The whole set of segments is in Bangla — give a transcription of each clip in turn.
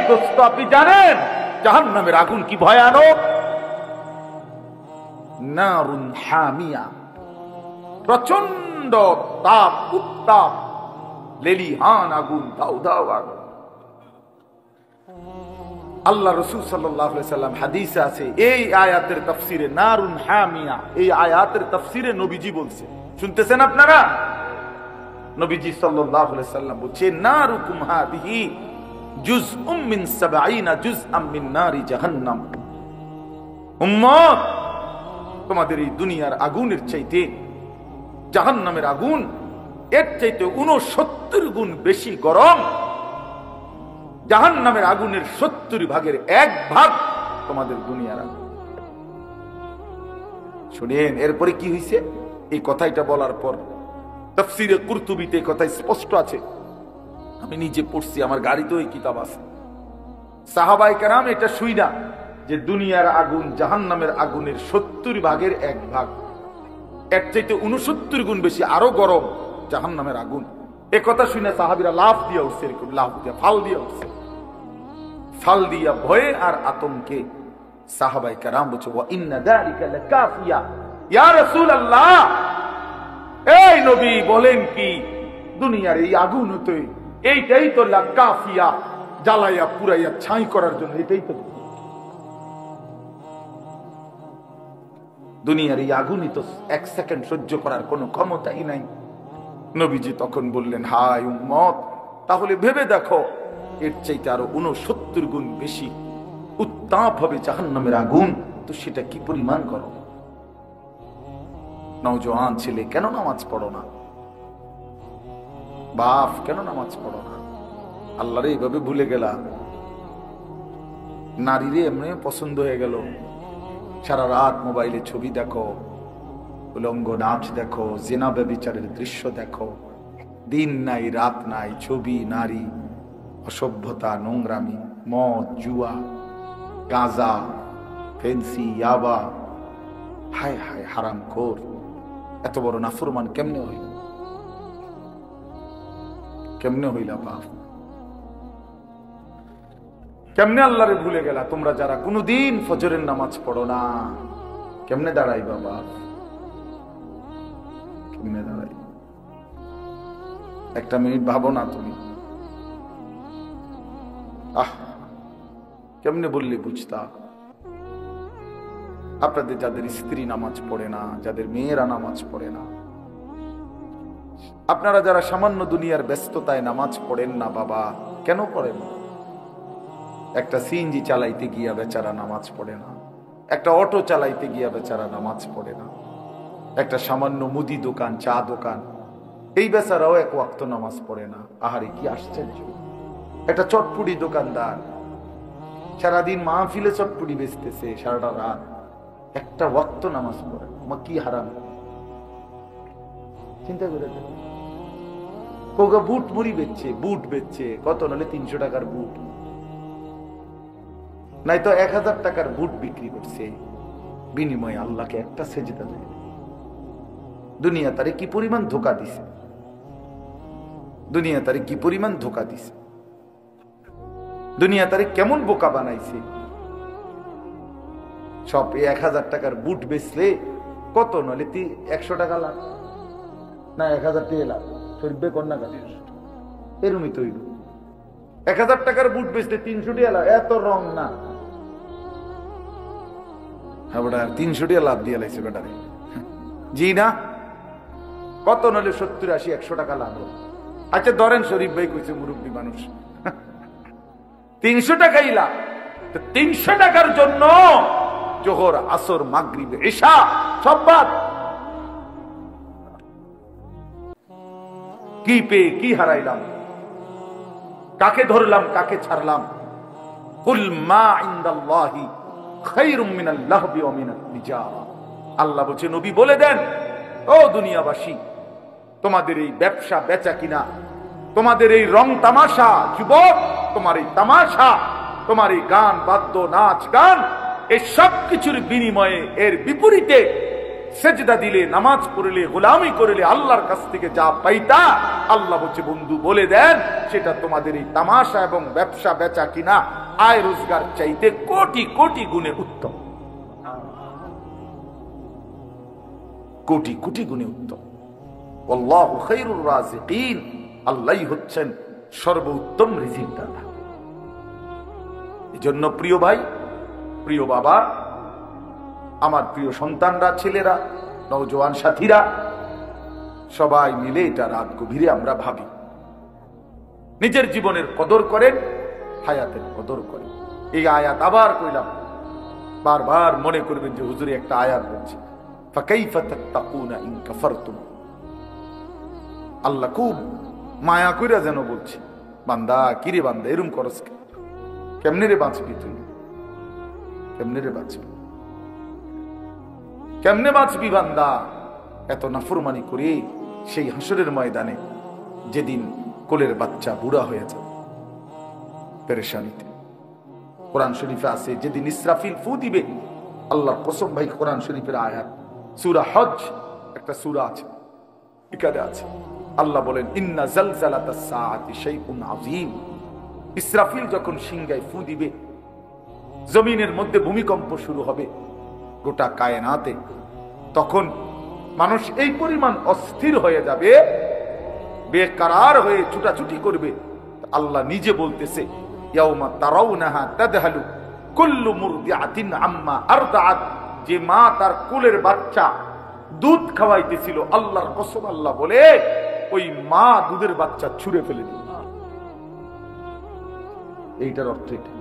দোস্ত, আপনি জানেন জাহান্নামের আগুন কি ভয়ানক? নারুন হামিয়া, প্রচন্ড তাপ, উত্তাপ, লেলিহান আগুন, দাউ দাউ আগুন। আল্লাহ রাসূল সাল্লাল্লাহু আলাইহি সাল্লাম হাদিসে আছে, এই আয়াতের তাফসিরে নারুন হামিয়া, এই আয়াতের তাফসিরে নবীজি বলছে, শুনতেছেন আপনারা? নবীজি সাল্লাল্লাহু আলাইহি সাল্লাম বলছে, নারুকুম হাদিহি জুজউম মিন 70 জুজআম মিন নারি জাহান্নাম। উম্মত, তোমাদের এই দুনিয়ার আগুনের চাইতে জাহান্নামের আগুন এর চাইতে 69 গুণ বেশি গরম। জাহান্নামের আগুনের 70 ভাগের 1 ভাগ তোমাদের দুনিয়ার আগুন। শুনেন এরপরে কি হয়েছে? এই কথাটা বলার পর তাফসীরে কুরতুবীতে কথা স্পষ্ট আছে, আমি নিজে পড়ছি, আমার গাড়িতেও এই কিতাব আছে। সাহাবায়ে কেরাম এটা শুইনা যে দুনিয়ার আগুন জাহান্নামের আগুনের 70 ভাগের 1 ভাগ, এর চাইতে 69 গুণ বেশি আরো গরম জাহান্নামের আগুন। এ কথা শুনে সাহাবীরা লাফ দিয়ে উঠছে, এরকম লাফ দিয়ে ফাল দিয়ে উঠছে। ফাল দিয়া ভয়ে আর আতঙ্কে সাহাবায়ে কেরাম বলছে, ওয়া ইন্না যালিকা লাকাফিয়া ইয়া রাসূলুল্লাহ, এই নবী বলেন কি, দুনিয়ার এই আগুন হতে এইটাই তো লাকাফিয়া, জ্বালাইয়া পুরাইয়া ছাই করার জন্য, এটাই তো দুনিয়ার এই আগুনই তো 1 সেকেন্ড সহ্য করার কোনো ক্ষমতাই নাই। নবীজি তখন বললেন, হায় উম্মত, তাহলে ভেবে দেখো এর চাইতে আরো 69 গুণ বেশি উত্তাপ হবে জাহান্নামের আগুন, তো সেটা কি পরিমাণ করো। নওজোয়ান ছেলে, কেন নামাজ পড়ো না? বাপ, কেন নামাজ পড়ো না? আল্লাহরে এইভাবে ভুলে গেলা, নারীরে এমনি পছন্দ হয়ে গেল, সারা রাত মোবাইলে ছবি দেখো, উলঙ্গ নাচ দেখো, জিনা ব্যভিচারের দৃশ্য দেখো, দিন নাই রাত নাই, ছবি, নারী, অসভ্যতা, নোংরামি, মদ, জুয়া, গাঁজা, ফেন্সি, ইয়াবা, হায় হায় হারামখোর। এত বড় নাফরমান কেমনে হইল? কেমনে হইলা বাপ? কেমনে আল্লাহরে ভুলে গেলা? তোমরা যারা কোনদিন ফজরের নামাজ পড়ো না, কেমনে দাঁড়াই বাবা? কেমনে দাঁড়াই? একটা মিনিট ভাবো না তুমি, কেমনে বললে বুঝতা? আপনাদের যাদের স্ত্রী নামাজ পড়ে না, যাদের মেয়েরা নামাজ পড়ে না, আপনারা যারা সামান্য দুনিয়ার ব্যস্ততায় নামাজ পড়েন না বাবা, কেন পড়েন? একটা সিএনজি চালাইতে গিয়া বেচারা নামাজ পড়ে না, একটা অটো চালাইতে গিয়া বেচারা নামাজ পড়ে না, একটা সামান্য মুদি দোকান, চা দোকান, এই বেচারাও 1 ওয়াক্ত নামাজ পড়ে না। আহারে কি আশ্চর্য! একটা চটপুরি দোকানদার সারাদিন মাহফিলে চটপুরি বেচতেছে, সারাটা রাত একটা ওয়াক্ত নামাজ পড়ে, কি হারাম! চিন্তা করে কোগা বুট মুড়ি বেচছে, বুট বেচছে কত, নাহলে 300 টাকার বুট, নাই তো 1000 টাকার বুট বিক্রি করছে, বিনিময়ে আল্লাহকে একটা সেজদা দেয়। দুনিয়া তারে কি পরিমাণ ধোঁকা দিছে, দুনিয়া তারে কি পরিমাণ ধোঁকা দিছে, দুনিয়া তারে কেমন বোকা বানাইছে। সব 1000 টাকার বুট বেচলে কত, নাহলে 100 টাকা লাভ, না 1000 টাকা লাভ, শরীফে কন্যা কাজ এরমই তৈরি। 1000 টাকার বুট বেচলে 300 টাকা লাভ, এত রং না। হ্যাঁ বেটা, 300 টাকা লাভ দিয়ে লাইছে বেটারে, জি না? কত, নাহলে 70, 80, 100 টাকা লাভ। আচ্ছা ধরেন শরীফ ভাই কইছে মুরব্বী মানুষ, 300 টাকাই লাভ। 300 টাকার জন্য জোহর, আসর, মাগরিব, ইশা সব বাদ। কি পেয়ে কি হারাইলাম, কাকে ধরলাম কাকে ছাড়লাম? কুল মা ইনদাল্লাহি খায়রুম মিনাল লাহবি ওয়া মিনাত তিজারা। আল্লাহ বলছে, নবী বলে দেন, ও দুনিয়াবাসী, তোমাদের এই ব্যবসা বেচা কিনা, তোমাদের এই রং তামাশা, যুবক, তোমার এই তামাশা, তোমার এই গান বাদ্য নাচ গান, এই সব কিছুর বিনিময়ে, এর বিপরীতে সেজদা দিলে, নামাজ পড়লে, গোলামি করলে আল্লাহর কাছ থেকে যা পাইতা, আল্লাহ বলছে বন্ধু বলে দেন সেটা তোমাদের এই তামাশা এবং ব্যবসা বেচা কিনা আয় রোজগার চাইতে কোটি কোটি গুণে উত্তম, কোটি কোটি গুণে উত্তম। আল্লাহু খায়রুর রাযিকিন, আল্লাহই হচ্ছেন সর্বোত্তম রিজিক দাতা। এজন্য প্রিয় ভাই, প্রিয় বাবা, আমার প্রিয় সন্তানরা, ছেলেরা, নওজোয়ান সাথীরা, সবাই মিলে এটা রাত গভীরে আমরা ভাবি, নিজের জীবনের কদর করেন, হায়াতের কদর করেন। এই আয়াত আবার কইলাম, বারবার মনে করবেন যে হুজুরে একটা আয়াত বলছে, ফাকাইফা তাত্তাকুনা ইন কাফারতুম। আল্লাহ খুব মায়া কইরা যেন বলছে, বান্দা কিরে বান্দা এরম করস, কেমনে রে বাঁচবি তুই, কেমনে রে বাঁচবি, কেমনে বাঁচবি বান্দা এত নাফরমানি করে সেই হাসরের ময়দানে, যেদিন কোলের বাচ্চা বুড়া হয়ে যাবে পেরেশানিতে। কোরআন শরীফে আছে যেদিন ইসরাফিল ফু দিবে, আল্লাহর কসম ভাই, কোরআন শরীফের আয়াত, সূরা হজ একটা সূরা আছে, এখানে আছে, আল্লাহ বলেন ইন্না জালজালাতাস সাআতি শাইউন আযীম। ইসরাফিল যখন সিংহায় ফু দিবে, জমিনের মধ্যে ভূমিকম্প শুরু হবে গোটা কায়নাতে, তখন মানুষ এই পরিমাণ অস্থির হয়ে যাবে, বেকারার হয়ে ছুটাছুটি করবে। আল্লাহ নিজে বলতেছে, ইয়াউমা তারাউনাহা তাদহালু কুল্লু মুরদিআতিন আম্মা আরদাআত, যে মা তার কোলের বাচ্চা দুধ খাওয়াইতেছিল, আল্লাহর কসম আল্লাহ বলে ওই মা দুধের বাচ্চা ছুঁড়ে ফেলে দিল। এইটার অর্থ এটা,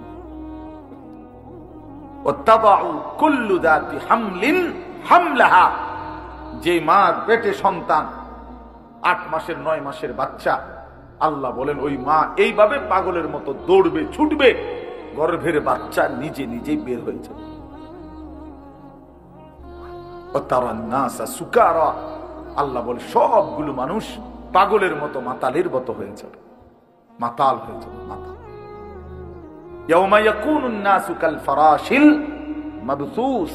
ওয়াত্তাবাউ কুল্লু যাতি হামলিন হামলাহা, যে মা পেটে সন্তান 8 মাসের 9 মাসের বাচ্চা, আল্লাহ বলেন ওই মা এইভাবে পাগলের মতো দৌড়বে, ছুটবে, গর্ভের বাচ্চা নিজে নিজেই বের হয়ে যাবে। ওয়াতারান নাসা সুকারা, আল্লাহ বলে সবগুলো মানুষ পাগলের মতো, মাতালের মতো হয়ে যাবে, মাতাল হয়ে যাবে, মাতাল। ইয়াউমা ইয়াকুনুন নাসু কাল ফারাশিল মাবসুস,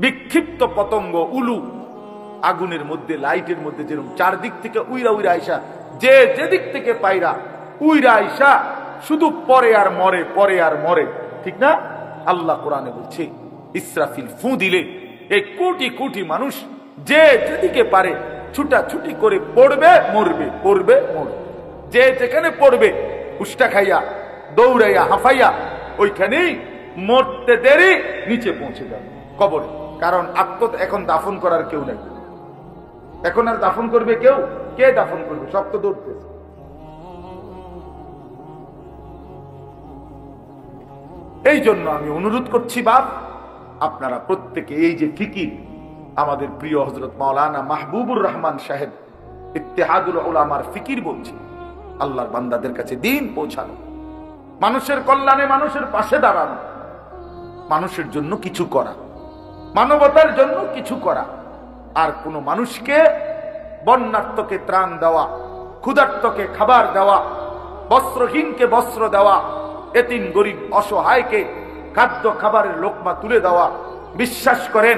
বিক্ষিপ্ত পতঙ্গ, উলু আগুনের মধ্যে, লাইটের মধ্যে যেরকম চারদিক থেকে উইরা উইরা আইসা, যে যেদিক থেকে পাইরা উইরা আইসা শুধু পরে আর মরে, পরে আর মরে, ঠিক না? আল্লাহ কোরআনে বলছে ইসরাফিল ফু দিলে এই কোটি কোটি মানুষ যে যেদিকে পারে ছুটাছুটি করে পড়বে, মরবে, পড়বে, মরবে, যে যেখানে পড়বে উষ্টা খাইয়া, দৌড়াইয়া, হাঁফাইয়া, ওইখানেই মরতে দেরি নিচে পৌঁছে যাবে কবরে। কারণ এখন দাফন করার কেউ নেই, এখন আর দাফন করবে কেউ, কে দাফন করবে? সব তো দৌড়তেছে। এই জন্য আমি অনুরোধ করছি বাপ, আপনারা প্রত্যেকে এই যে ফিকির, আমাদের প্রিয় হযরত মাওলানা মাহবুবুর রহমান সাহেব ইত্তেহাদুল উলামার ফিকির বলছে, আল্লাহর বান্দাদের কাছে দিন পৌঁছানো, মানুষের কল্যাণে মানুষের পাশে দাঁড়ানো, মানুষের জন্য কিছু করা, মানবতার জন্য কিছু করা, আর কোন মানুষকে, বন্যার্তকে ত্রাণ দেওয়া, ক্ষুধার্তকে খাবার দেওয়া, বস্ত্রহীনকে বস্ত্র দেওয়া, এতিম গরিব অসহায়কে খাদ্য খাবারের লোকমা তুলে দেওয়া, বিশ্বাস করেন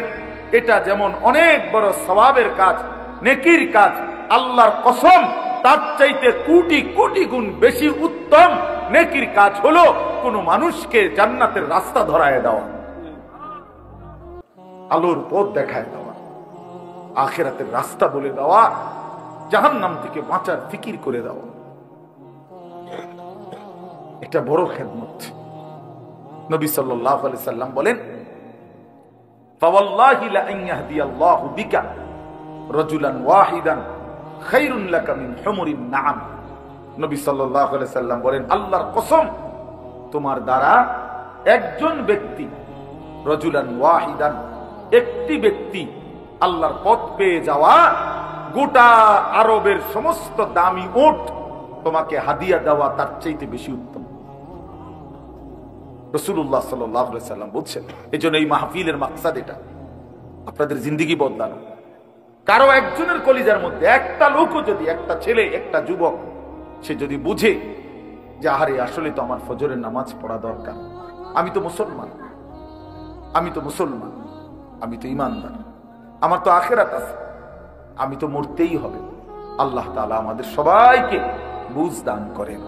এটা যেমন অনেক বড় সওয়াবের কাজ, নেকির কাজ, আল্লাহর কসম তার চাইতে কোটি কোটি গুণ বেশি উত্তম নেকির কাজ হলো কোন মানুষকে জান্নাতের রাস্তা ধরায় দেওয়া, আলোর পথ দেখায় দেওয়া, আখিরাতের রাস্তা বলে দেওয়া, জাহান্নাম থেকে বাঁচার ফিকির করে দেওয়া। এটা বড় খেদমত। নবী সাল্লাল্লাহু আলাইহি সাল্লাম বলেন, ফাওয়াল্লাহি লা আন ইয়াহদিয়াল্লাহু বিকা রাজুলান ওয়াহিদান খায়রুন লাকা মিন হুমুরিন নাআম। নবী সাল্লাল্লাহু আলাইহি সাল্লাম বলেন, আল্লাহর কসম, তোমার দ্বারা একজন ব্যক্তি, রাজুলান ওয়াহিদান, একটি ব্যক্তি আল্লাহর পথ পেয়ে যাওয়া, গোটা আরবের সমস্ত দামি উট তোমাকে হাদিয়া দেওয়া তার চাইতে বেশি উত্তম। রাসূলুল্লাহ সাল্লাল্লাহু আলাইহি সাল্লাম বলছেন, এজন্য এই মাহফিলের মাকসাদ এটা, আপনাদের জিন্দেগি বদলানো। কারো একজনের কলিজার মধ্যে একটা লোকও যদি, একটা ছেলে, একটা যুবক, সে যদি বুঝে যে আহারে আসলে তো আমার ফজরের নামাজ পড়া দরকার, আমি তো মুসলমান, আমি তো মুসলমান, আমি তো ইমানদার, আমার তো আখিরাত আছে, আমি তো মরতেই হবে। আল্লাহ তাআলা আমাদের সবাইকে বুঝ দান করেন,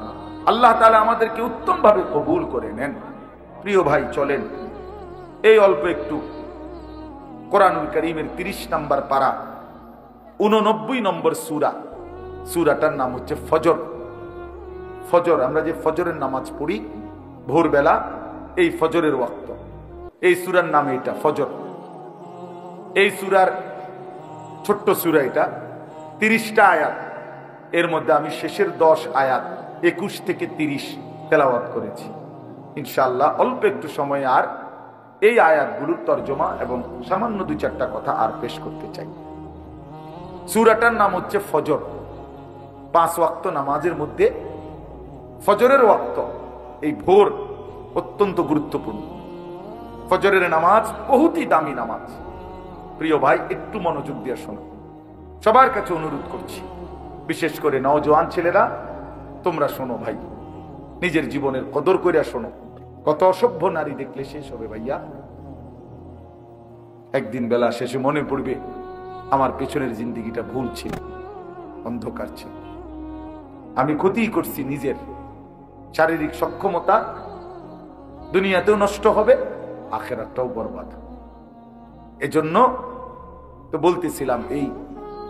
আল্লাহ তাআলা আমাদেরকে উত্তম ভাবে কবুল করে নেন। প্রিয় ভাই, চলেন এই অল্প একটু কোরআনুল কারীমের 30 নম্বর পারা 89 নম্বর সূরা, সূরাটার নাম হচ্ছে ফজর। ফজর, আমরা যে ফজরের নামাজ পড়ি ভোরবেলা, এই ফজরের ওয়াক্ত, এই সূরার নাম এটা ফজর। এই সূরার ছোট্ট সূরা, এটা 30টা আয়াত। এর মধ্যে আমি শেষের 10 আয়াত 21 থেকে 30 তেলাওয়াত করেছি। ইনশাআল্লাহ অল্প একটু সময় আর এই আয়াতগুলোর তর্জমা এবং সামান্য 2-4টা কথা আর পেশ করতে চাই। সূরাটার নাম হচ্ছে ফজর। 5 ওয়াক্ত নামাজের মধ্যে ফজরের ওয়াক্ত, এই ভোর অত্যন্ত গুরুত্বপূর্ণ। ফজরের নামাজ বহুতই দামি নামাজ। প্রিয় ভাই, একটু মনোযোগ দিয়ে শোনো, সবার কাছে অনুরোধ করছি, বিশেষ করে নওজোয়ান ছেলেরা, তোমরা শোনো ভাই, নিজের জীবনের কদর করে শোনো। কত অসভ্য নারী দেখলে শেষ হবে ভাইয়া। একদিন বেলা শেষে মনে পড়বে আমার পেছনের জিন্দিগিটা ভুল ছিল, অন্ধকার ছিল, আমি ক্ষতি করছি নিজের। শারীরিক সক্ষমতা দুনিয়াতেও নষ্ট হবে, আখিরাতটাও বরবাদ। এজন্য তো বলতেছিলাম, এই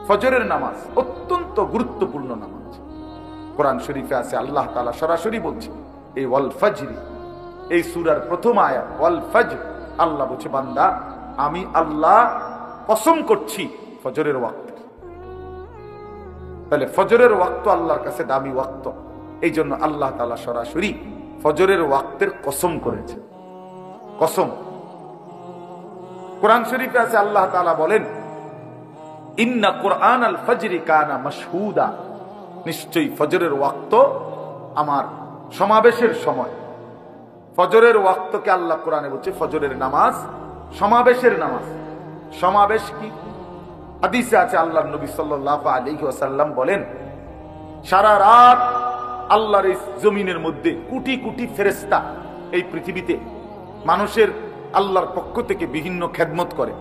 ফজরের নামাজ অত্যন্ত গুরুত্বপূর্ণ নামাজ। কোরআন শরীফে আছে, আল্লাহ তাআলা সরাসরি বলছে এই ওয়াল ফজরি, এই সূরার প্রথম আয়াত ওয়াল ফজর, আল্লাহ বলছে বান্দা আমি আল্লাহ কসম করছি ফজরের ওয়াক্ত। তাহলে ফজরের ওয়াক্ত আল্লাহর কাছে দামি ওয়াক্ত, এই জন্য আল্লাহ তাআলা সরাসরি ফজরের ওয়াক্তের কসম করেছে। কসম কোরআন শরীফে আছে, আল্লাহ তাআলা বলেন ইন্না কুরআনাল ফজরি কানা মাশহুদা, নিশ্চয়ই ফজরের ওয়াক্ত আমার সমাবেশের সময়। ফজরের ওয়াক্তকে আল্লাহ কোরআনে বলছে ফজরের নামাজ সমাবেশের নামাজ। সমাবেশ কি? হাদিসে আছে, আল্লাহর নবী সাল্লাল্লাহু আলাইহি ওয়াসাল্লাম বলেন সারা রাত আল্লাহর এই জমিনের মধ্যে কোটি কোটি ফেরেশতা এই পৃথিবীতে মানুষের আল্লাহর পক্ষ থেকে বিভিন্ন খেদমত করে,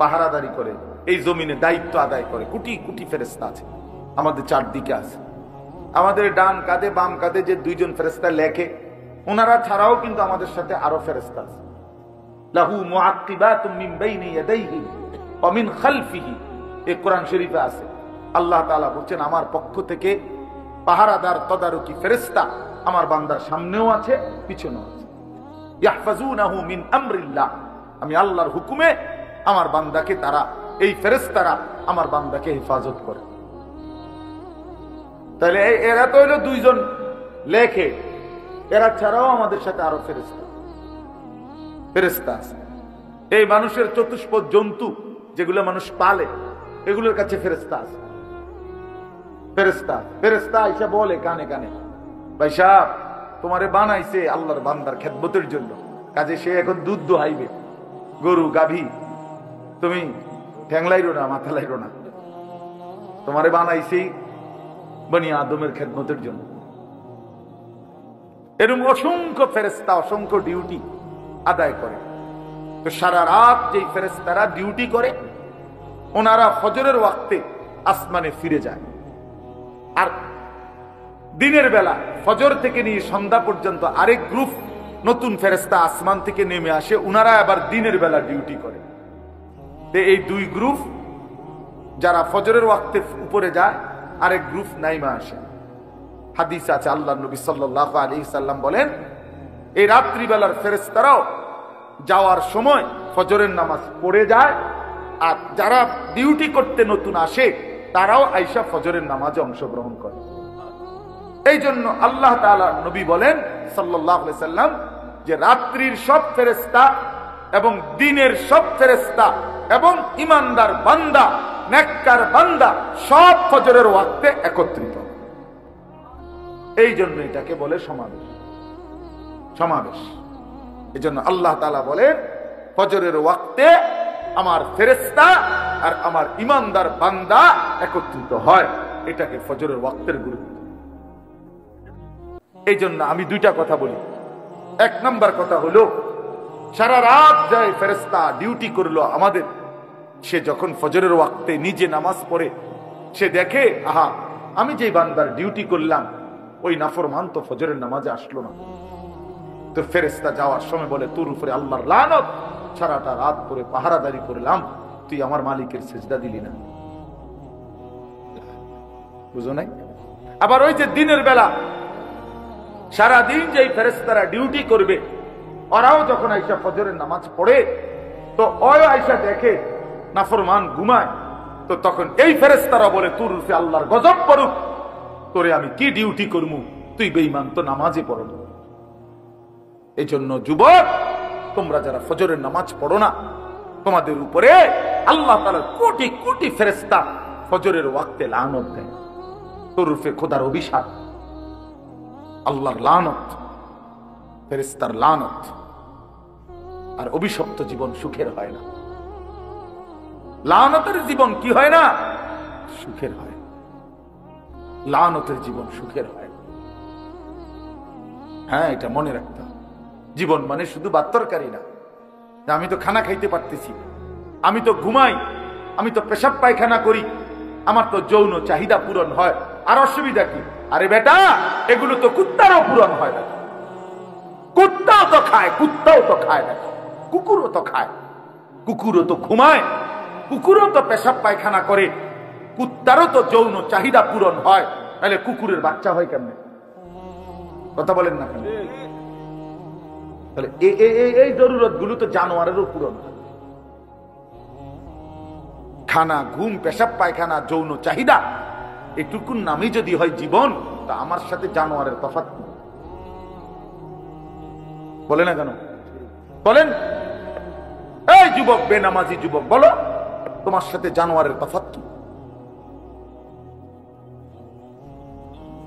পাহারাদারি করে, এই জমিনে দায়িত্ব আদায় করে। কোটি কোটি ফেরেশতা আছে আমাদের চারদিকে আছে। আমাদের ডান কাঁধে বাম কাঁধে যে 2 জন ফেরেশতা লেখে, ওনারা ছাড়াও কিন্তু আমাদের সাথে আরো ফেরেশতা আছে। লাহু মুআক্কিবাতুম মিন বাইনি ইয়াদাইহি ওয়া মিন খালফিহি, এই কোরআন শরীফে আছে। আল্লাহ তাআলা বলেন আমার পক্ষ থেকে পাহারাদার তদারকি ফেরেশতা আমার বান্দার সামনেও আছে, পিছনেও আছে। ইয়াহফাজুনাহু মিন আমরিল্লাহ, আমি আল্লাহর হুকুমে আমার বান্দাকে, তারা এই ফেরেশতারা আমার বান্দাকে হেফাজত করে। তাহলে এরা তো হইলো 2 জন লেখে, এরা ছাড়াও আমাদের সাথে আরো ফেরেশতা আছে। এই মানুষের চতুষ্পদ জন্তু যেগুলো মানুষ পালে, এগুলোর কাছে ফেরেশতা আছে। ফেরেশতা আইসা বলে কানে কানে, ভাই সাহেব তোমারে বানাইছে আল্লাহর বান্দার খেদমতের জন্য, কাজে সে এখন দুধ দোহাইবে, গরু গাভী, তুমি ঠ্যাংলাইরো না, মাথা লাইরো না, তোমারে বানাইছে বনি আদমের খেদমতের জন্য। এরকম অসংখ্য ফেরেশতা অসংখ্য ডিউটি আদায় করে। তো সারা রাত যেই ফেরেশতারা ডিউটি করে, ওনারা ফজরের ওয়াক্তে আসমানে ফিরে যায়। আর দিনের বেলা ফজর থেকে নিয়ে সন্ধ্যা পর্যন্ত আরেক গ্রুপ নতুন ফেরেশতা আসমান থেকে নেমে আসে, ওনারা আবার দিনের বেলা ডিউটি করে। তো এই 2 গ্রুপ যারা ফজরের ওয়াক্তে উপরে যায়, আরেক গ্রুপ নাইমা আসে। হাদিস আছে, আল্লাহর নবী সাল্লাল্লাহু আলাইহি সাল্লাম বলেন এই রাত্রিবেলার ফেরেশতারাও যাওয়ার সময় ফজরের নামাজ পড়ে যায়, আর যারা ডিউটি করতে নতুন আসে তারাও আইসা ফজরের নামাজে অংশগ্রহণ করে। এই জন্য আল্লাহ তাআলা নবী বলেন সাল্লাল্লাহু আলাইহি সাল্লাম যে রাত্রির সব ফেরেশতা এবং দিনের সব ফেরেশতা এবং ঈমানদার বান্দা, নেককার বান্দা সব ফজরের ওয়াক্তে একত্রিত। এই জন্য এটাকে বলে সমাবেশ। এই জন্য আল্লাহ তাআলা বলেন ফজরের ওয়াক্তে আমার ফেরেশতা আর আমার ঈমানদার বান্দা একত্রিত হয়, এটাকে ফজরের ওয়াক্তের গুরুত্ব। এই জন্য আমি 2টা কথা বলি। 1 নম্বর কথা হলো, সারা রাত যায় ফেরেশতা ডিউটি করলো আমাদের সে যখন ফজরের ওয়াক্তে নিজে নামাজ পড়ে, সে দেখে আহা, আমি যে বান্দার ডিউটি করলাম ওই নাফরমান তো ফজরের নামাজে আসলো না। তো ফেরেশতা যাওয়ার সময় বলে, তোর উপরে আল্লাহর লানত, সারাটা রাত পরে পাহারাদারি করলাম, তুই আমার মালিকের সেজদা দিলি না। বুঝো নাই? আবার ওই যে দিনের বেলা সারাদিন যেই ফেরেশতারা ডিউটি করবে, ওরাও যখন আইসা ফজরের নামাজ পড়ে, তো ওই আইসা দেখে নাফরমান ঘুমায়, তো তখন এই ফেরেশতারা বলে, তোর উপরে আল্লাহর গজব পড়ুক, তোরে আমি কি ডিউটি করবো, তুই বেঈমান, তো নামাজে পড়ো না। এই জন্য যুবক, তোমরা যারা ফজরের নামাজ পড়ো না, তোমাদের উপরে আল্লাহ তাআলার কোটি কোটি ফেরেশতা ফজরের ওয়াক্তে লানত দেয়। তোর উপরে খোদার অভিশাপ, আল্লাহর লানত, ফেরেশতার লানত। আর অভিশপ্ত জীবন সুখের হয় না। লানতের জীবন কি হয় না? সুখের হয়। লানতের জীবন সুখের হয়। হ্যাঁ, এটা মনে রাখতে হবে। জীবন মানে শুধু ভাত তরকারি না, আমি তো খানা খাইতে পারতেছি, আমি তো ঘুমাই, আমি তো পেশাব পায়খানা করি, আমার তো যৌন চাহিদা পূরণ হয়, আর অসুবিধা কি? আরে বেটা, এগুলো তো কুত্তারও পূরণ হয় না। কুত্তাও তো খায়, কুত্তাও তো খায় না, কুকুরও তো খায়, কুকুরও তো ঘুমায়, কুকুরও তো পেশাব পায়খানা করে, কুত্তারও তো যৌন চাহিদা পূরণ হয়, তাহলে কুকুরের বাচ্চা হয় কেমনে? কথা বলেন না কেন? তাহলে এই জরুরত গুলো তো জানোয়ারেরও পূরণ হয়। খানা, ঘুম, পেশাব পায়খানা, যৌন চাহিদা, এটুকুর নামই যদি হয় জীবন, তা আমার সাথে জানোয়ারের তফাৎ কি? বলে না কেন? বলেন, এই যুবক, বেনামাজি যুবক, বলো তোমার সাথে জানোয়ারের তফাৎ কি?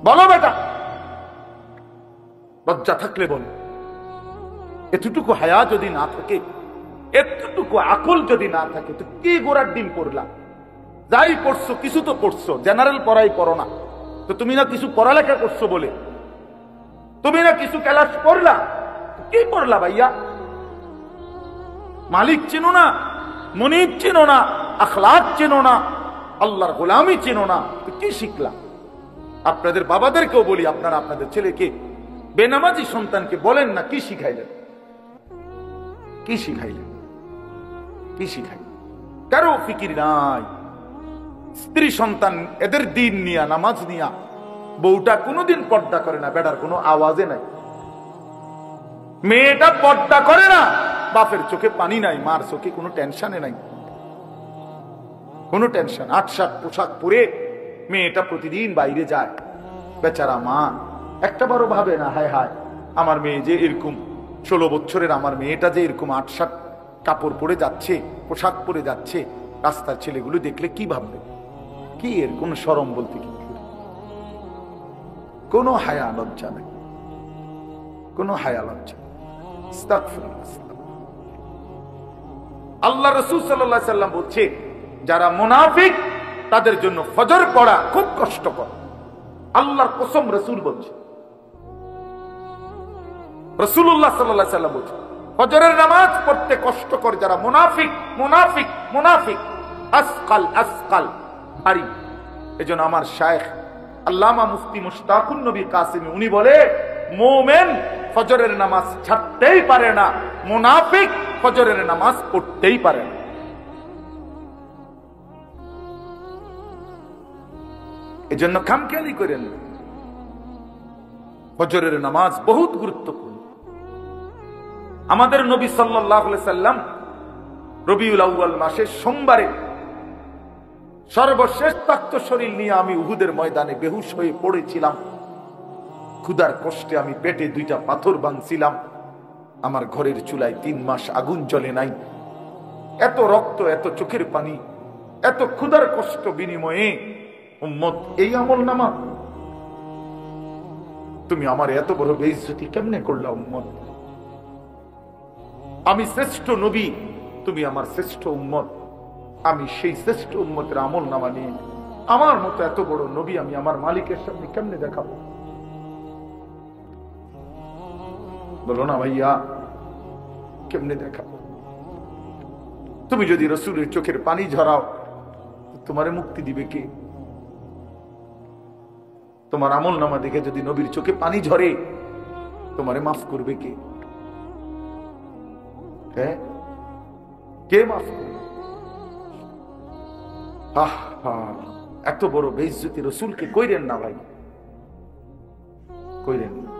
বলো বেটা, লজ্জা থাকলে বলো। এতটুকু হায়া যদি না থাকে, এতটুকু আকল যদি না থাকে, তো কি গোড়ার ডিম পড়লা? যাই পড়ছো, কিছু তো পড়ছো, জেনারেল পড়াই পড়ো না তো তুমি না কিছু পড়ালেখা করছো বলে, তুমি না কিছু ক্লাস পড়লা, কি পড়লা ভাইয়া? মালিক চেনো না, মুনিব চেনো না, আখলাক চেনো না, আল্লাহর গোলামি চেনো না, তো কি শিখলা? আপনাদের বাবাদেরকেও বলি, আপনারা আপনাদের ছেলেকে, বেনামাজি সন্তানকে বলেন না, কি শিখাইলেন? কি শিখাইলেন? কি শিখাইলেন? কারো ফিকির নাই। স্ত্রী সন্তান এদের দিন নিয়া, নামাজ নিয়া, বউটা কোনোদিন পর্দা করে না, বেটার কোনো আওয়াজে নাই। মেয়েটা পর্দা করে না, বাপের চোখে পানি নাই, মার চোখে কোনো টেনশনে নাই, কোনো টেনশন। ৮-৭ পোশাক পরে মেয়েটা প্রতিদিন বাইরে যায়, বেচারা মা একটা বারও ভাবে না, হায় হায় আমার মেয়ে যে এরকম, 16 বছরের আমার মেয়েটা যে এরকম ৮-৭ কাপড় পরে যাচ্ছে, পোশাক পরে যাচ্ছে, রাস্তার ছেলেগুলো দেখলে কি ভাববে? কি এর কোন শরম বলতে কি? কোন হায়া লজ্জা নাই, কোন হায়া লজ্জা। আল্লাহ রাসূল সাল্লাল্লাহু আলাইহি সাল্লাম বলছে, যারা মুনাফিক তাদের জন্য ফজর পড়া খুব কষ্টকর। আল্লাহর কসম, রাসূল বলছে, রাসূলুল্লাহ সাল্লাল্লাহু আলাইহি সাল্লাম বলছে, ফজরের নামাজ পড়তে কষ্টকর যারা মুনাফিক, মুনাফিক, মুনাফিক, আসকাল, আসকাল, ভারী। এজন্য আমার শায়েখ আল্লামা মুফতি মুশতাকুন নবী কাসিমি উনি বলে, মুমিন ফজরের নামাজ ছাড়তেই পারে না, মুনাফিক ফজরের নামাজ পড়তেই পারে না। এজন্য খামখেয়ালি করেন, ফজরের নামাজ বহুত গুরুত্বপূর্ণ। আমাদের নবী সাল্লাল্লাহু আলাইহি সাল্লাম রবিউল আউয়াল মাসের সোমবারে সর্বশেষ তাক্ত শরীর নিয়ে আমি উহুদের ময়দানে বেহুশ হয়ে পড়েছিলাম। ক্ষুধার কষ্টে আমি পেটে 2টা পাথর বাঁধছিলাম। আমার ঘরের চুলায় 3 মাস আগুন জ্বলে নাই। এত রক্ত, এত চোখের পানি, এত ক্ষুধার কষ্ট বিনিময়ে উম্মত এই আমলনামা, তুমি আমার এত বড় বেইজ্জতি কেমনে করলা উম্মত? আমি শ্রেষ্ঠ নবী, তুমি আমার শ্রেষ্ঠ উম্মত, আমি সেই শ্রেষ্ঠ উম্মতের আমলনামা নিয়ে আমার মতো এত বড় নবী আমি আমার মালিকের সামনে কেমনে দেখাবো? বলো না ভাইয়া, কেমনে দেখাবো? তুমি যদি রসুলের চোখের পানি ঝরাও তোমারে মুক্তি দিবে কে? তোমার আমল নামা দেখে যদি নবীর চোখে পানি ঝরে তোমারে মাফ করবে কে? হ্যাঁ, কে মাফ করবে? এত বড় বেইজ্জতি রসুলকে কইরেন না ভাই, কইরেন না।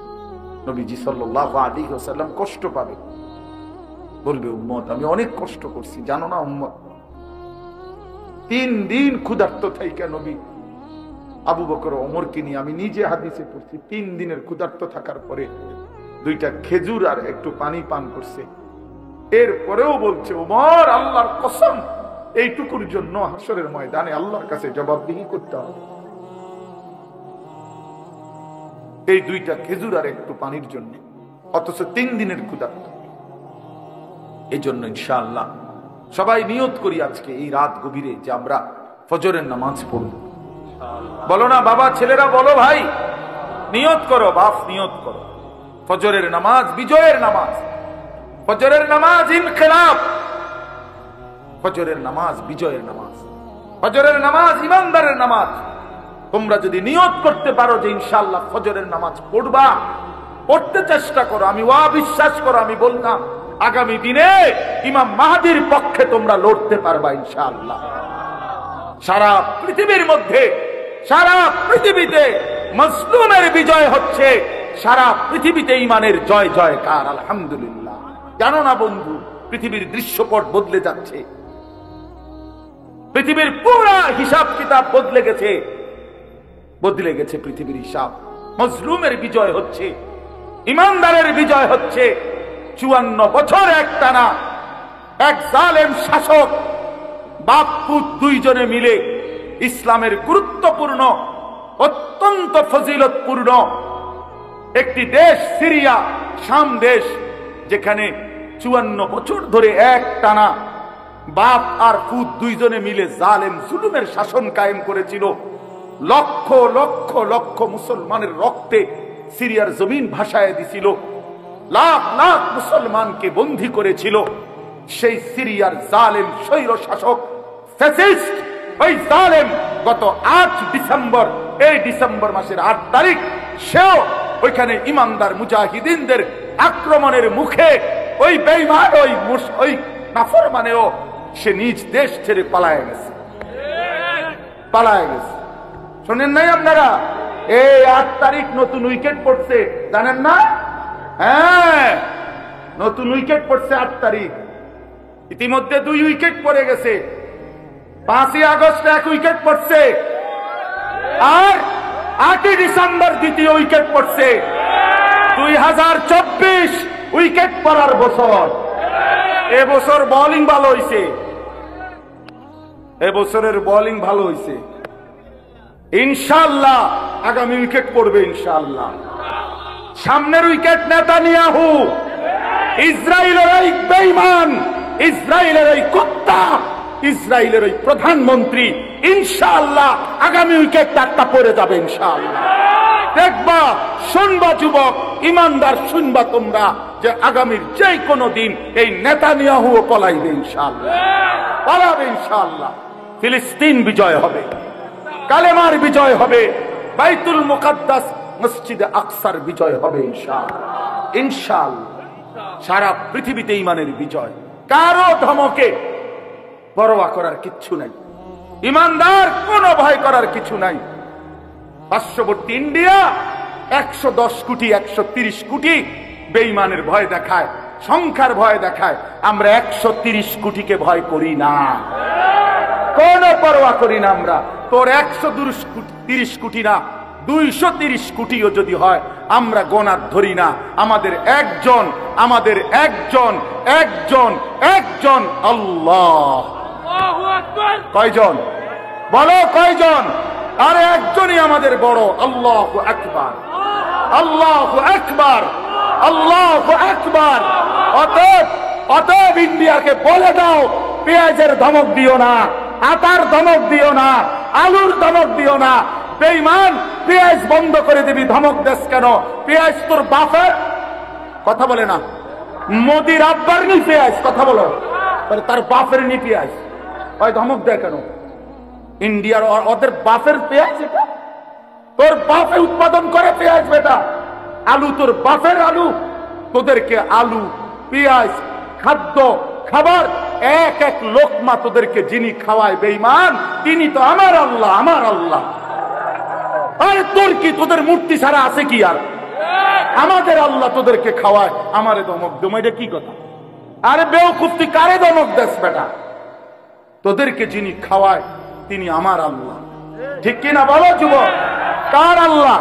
নবীজি সাল্লাল্লাহু আলাইহি ওয়াসাল্লাম কষ্ট পাবে, বলবে উম্মত আমি অনেক কষ্ট করছি জানো না উম্মত। 3 দিন ক্ষুধার্ত থাইকা নবী আবু বকর ওমরকে নিয়ে, আমি নিজে হাদিসে পড়ছি, 3 দিনের ক্ষুধার্ত থাকার পরে 2টা খেজুর আর একটু পানি পান করছে। এরপরেও বলছে ওমর আল্লাহর কসম এইটুকুর জন্য হাসরের ময়দানে আল্লাহর কাছে জবাবদিহি করতে হবে, এই 2টা খেজুর আর একটু পানির জন্য, অথচ 3 দিনের ক্ষুধার্ত। এই জন্য ইনশাআল্লাহ সবাই নিয়ত করি আজকে এই রাত গভীরে যে আমরা ফজরের নামাজ পড়ব। বলো না বাবা, ছেলেরা বলো ভাই, নিয়ত করো, বাপ নিয়ত করো, ফজরের নামাজ বিজয়ের নামাজ, ফজরের নামাজ ইনকিলাব, ফজরের নামাজ বিজয়ের নামাজ, ফজরের নামাজ ইমানদারের নামাজ। তোমরা যদি নিয়ত করতে পারো যে ইনশাআল্লাহ ফজরের নামাজ পড়বা, পড়তে চেষ্টা করো, আমি বিশ্বাস করো, আমি বললাম আগামী দিনে ইমাম মাহদির পক্ষে তোমরা লড়তে পারবা ইনশাআল্লাহ। সারা পৃথিবীর মধ্যে, সারা পৃথিবীতে মাজলুমের বিজয় হচ্ছে, সারা পৃথিবীতে ইমানের জয় জয়কার আলহামদুলিল্লাহ। জানো না বন্ধু, পৃথিবীর দৃশ্যপট বদলে যাচ্ছে, পৃথিবীর পুরো হিসাব কিতাব বদলে গেছে, বদলে গেছে পৃথিবীর হিসাব। মাজলুমের বিজয় হচ্ছে, ইমানদারের বিজয় হচ্ছে। 54 বছর একটানা এক জালেম শাসক বাপ পুত 2 জনে মিলে ইসলামের গুরুত্বপূর্ণ অত্যন্ত ফজিলতপূর্ণ একটি দেশ সিরিয়া, শাম দেশ, যেখানে 54 বছর ধরে একটানা বাপ আর পুত 2 জনে মিলে জালেম জুলুমের শাসন কায়েম করেছিল। লক্ষ লক্ষ লক্ষ মুসলমানের রক্তে সিরিয়ার জমিন ভাসায় দিছিল, লাখ লাখ মুসলমানকে বন্দী করেছিল। সেই সিরিয়ার জালেম স্বৈর শাসক ফ্যাসিস্ট ওই জালেম গত 8 ডিসেম্বর, এই ডিসেম্বর মাসের 8 তারিখ, সেও ওইখানে ইমানদার মুজাহিদিনদের আক্রমণের মুখে ওই বেঈমান ওই নাফরমানেও সে নিজ দেশ ছেড়ে পালায় গেছে, পালায় গেছে। শোনেন নাই আপনারা? এই 8 তারিখ নতুন উইকেট পড়ছে, জানেন না? হ্যাঁ, নতুন উইকেট পড়ছে 8 তারিখ। ইতিমধ্যে 2 উইকেট পড়ে গেছে। 5ই আগস্ট 1 উইকেট পড়ছে, আর 8ই ডিসেম্বর 2য় উইকেট পড়ছে। 2024 উইকেট পড়ার বছর। এবছর বোলিং ভালো হয়েছে, এবছরের বোলিং ভালো হয়েছে। ইনশাআল্লাহ আগামী উইকেট পড়বে ইনশাআল্লাহ। সামনের উইকেট নেতানিয়াহু, ইসরায়েলের ওই বেঈমান, ইসরায়েলের ওই কুত্তা, ইসরায়েলের ওই প্রধানমন্ত্রী, ইনশাআল্লাহ আগামী উইকেট একটা পড়ে যাবে ইনশাআল্লাহ। দেখবা, শুনবা যুবক ইমানদার, শুনবা তোমরা যে আগামীর যে কোনো দিন এই নেতানিয়াহু পলাইবে ইনশাআল্লাহ, পালাবে ইনশাআল্লাহ। ফিলিস্তিন বিজয় হবে, কালেমার বিজয় হবে, বাইতুল মুকাদ্দাস মসজিদে আকসার বিজয় হবে ইনশাআল্লাহ, ইনশাআল্লাহ। সারা পৃথিবীতে ইমানের বিজয়। কারো ধমকে পরোয়া করার কিচ্ছু নাই, ইমানদার কোনো ভয় করার কিছু নাই। পার্শ্ববর্তী ইন্ডিয়া 110 কোটি 130 কোটি বেঈমানের ভয় দেখায়, সংখ্যার ভয় দেখায়। আমরা 130 কোটিকে ভয় করি না, কোন পরোয়া করি না আমরা। তোর 130 কোটি না, 230 কোটিও যদি হয় আমরা গোনার ধরি না। আমাদের একজন, আমাদের একজন, একজন, একজন আল্লাহ। কয়জন বলো, কয়জন? আরে একজনই আমাদের বড়। আল্লাহু আকবার, আল্লাহু আকবার, আল্লাহু আকবার। অতএব ইন্ডিয়াকে বলে দাও, পেঁয়াজের ধমক দিও না, আটার ধমক দিও না, আলুর ধমক দিও না। বেঈমান, পেঁয়াজ বন্ধ করে দিবি, ধমক দেশ কেন? পেঁয়াজ তোর বাপের, কথা বলে না। মোদির আব্বার নি পেঁয়াজ, কথা বলো। তার বাপের নি পেঁয়াজ হয় ধমক দেয় কেন? ইন্ডিয়ার ওদের বাপের পেঁয়াজ এটা? তোর বাপে উৎপাদন করে পেঁয়াজ বেটা, আলু তোর বাপের আলু, তোদেরকে আলু পেঁয়াজ খাদ্য খাবার এক এক লোকমা তোদেরকে যিনি খাওয়ায় বেঈমান তিনি তো আমার আল্লাহ, আমার আল্লাহ। আরে তোর কি, তোদের মূর্তি ছাড়া আছে কি আর? আমাদের আল্লাহ তোদেরকে খাওয়ায়, আমারে দমক দেব, এটা কি কথা? আরে বেওকুফ, তুই কারে দমক দেস বেটা? তোদেরকে যিনি খাওয়ায় তিনি আমার আল্লাহ, ঠিক কিনা বলো যুবক? কার আল্লাহ?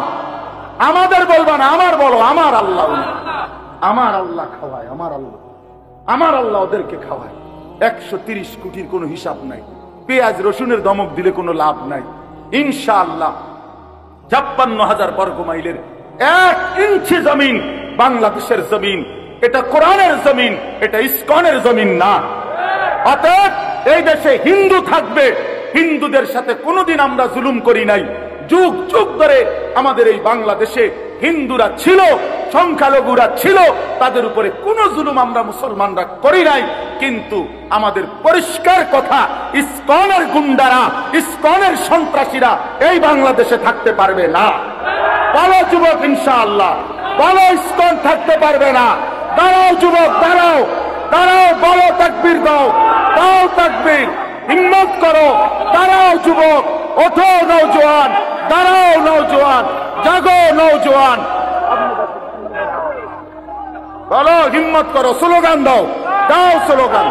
আমাদের বলবা না, আমার বলো, আমার আল্লাহ। আমার আল্লাহ খাওয়ায়, আমার আল্লাহ, আমার আল্লাহ ওদেরকে খাওয়ায়। 130 কোটির কোনো হিসাব নাই। পেঁয়াজ রসুনের দমক দিলে কোনো লাভ নাই। ইনশাআল্লাহ 56,000 বর্গ মাইলের 1 ইঞ্চি জমিন বাংলাদেশের জমিন, এটা কোরআনের জমিন, এটা ইসকনের জমিন না। অতএব এই দেশে হিন্দু থাকবে, হিন্দুদের সাথে কোনোদিন আমরা জুলুম করি নাই। যুগ যুগ ধরে আমাদের এই বাংলাদেশে হিন্দুরা ছিল, সংখ্যালঘুরা ছিল, তাদের উপরে কোনো জুলুম আমরা মুসলমানরা করি নাই। কিন্তু আমাদের পরিষ্কার কথা, ইসকনের গুন্ডারা, ইসকনের সন্ত্রাসীরা এই বাংলাদেশে থাকতে পারবে না। বলো যুবক ইনশাআল্লাহ, বলো ইসকন থাকতে পারবে না। দাঁড়াও যুবক, দাঁড়াও, দাঁড়াও, বলো তাকবীর দাও, দাও তাকবীর, হিম্মত করো, দাঁড়াও যুবক, ওঠো নওজোয়ান, দাঁড়াও নওজোয়ান, জাগো নওজোয়ান, বলো হিম্মত করো, স্লোগান দাও, দাও স্লোগান।